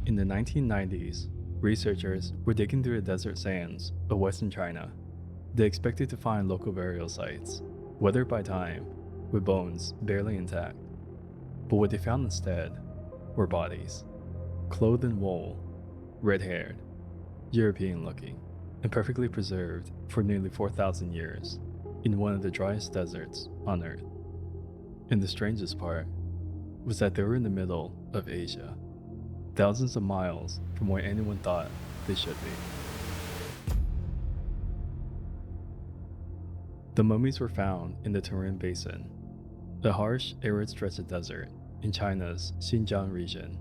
In the 1990s, researchers were digging through the desert sands of western China. They expected to find local burial sites, weathered by time, with bones barely intact. But what they found instead were bodies, clothed in wool, red-haired, European-looking, and perfectly preserved for nearly 4,000 years in one of the driest deserts on Earth. And the strangest part was that they were in the middle of Asia, thousands of miles from where anyone thought they should be. The mummies were found in the Tarim Basin, a harsh, arid stretch of desert in China's Xinjiang region.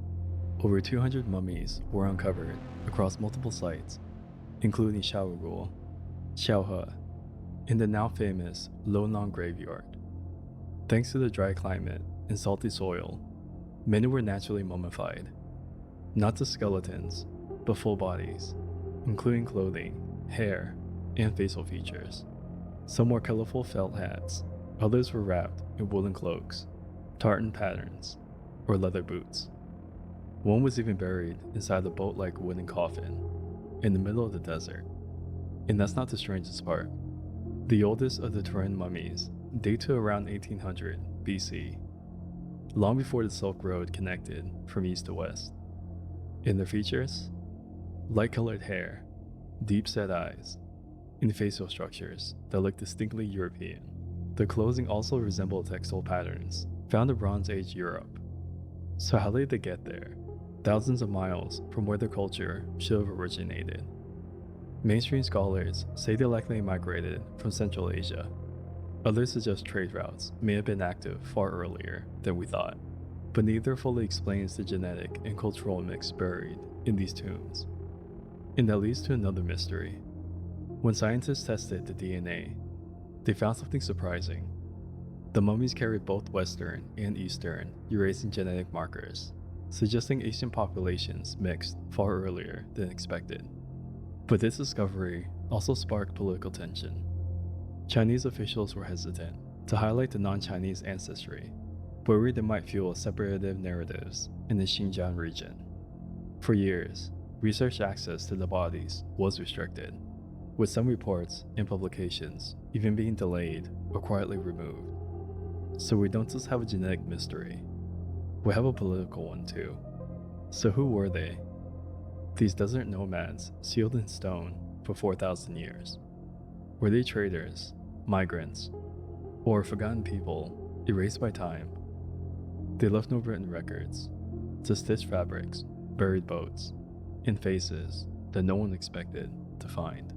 Over 200 mummies were uncovered across multiple sites, including Shaorul, Xiaohe, and the now famous Lonang graveyard. Thanks to the dry climate and salty soil, many were naturally mummified. Not just skeletons, but full bodies, including clothing, hair, and facial features. Some wore colorful felt hats, others were wrapped in woolen cloaks, tartan patterns, or leather boots. One was even buried inside a boat-like wooden coffin in the middle of the desert. And that's not the strangest part. The oldest of the Tarim mummies date to around 1800 BC, long before the Silk Road connected from east to west. In their features, light-colored hair, deep-set eyes, and facial structures that look distinctly European. The clothing also resembled textile patterns found in Bronze Age Europe. So how did they get there, thousands of miles from where their culture should have originated? Mainstream scholars say they likely migrated from Central Asia. Others suggest trade routes may have been active far earlier than we thought, but neither fully explains the genetic and cultural mix buried in these tombs. And that leads to another mystery. When scientists tested the DNA, they found something surprising. The mummies carried both Western and Eastern Eurasian genetic markers, suggesting Asian populations mixed far earlier than expected. But this discovery also sparked political tension. Chinese officials were hesitant to highlight the non-Chinese ancestry, worried they might fuel separative narratives in the Xinjiang region. For years, research access to the bodies was restricted, with some reports and publications even being delayed or quietly removed. So we don't just have a genetic mystery, we have a political one too. So who were they? These desert nomads sealed in stone for 4,000 years. Were they traders, migrants, or forgotten people erased by time? They left no written records, just stitched fabrics, buried boats, and faces that no one expected to find.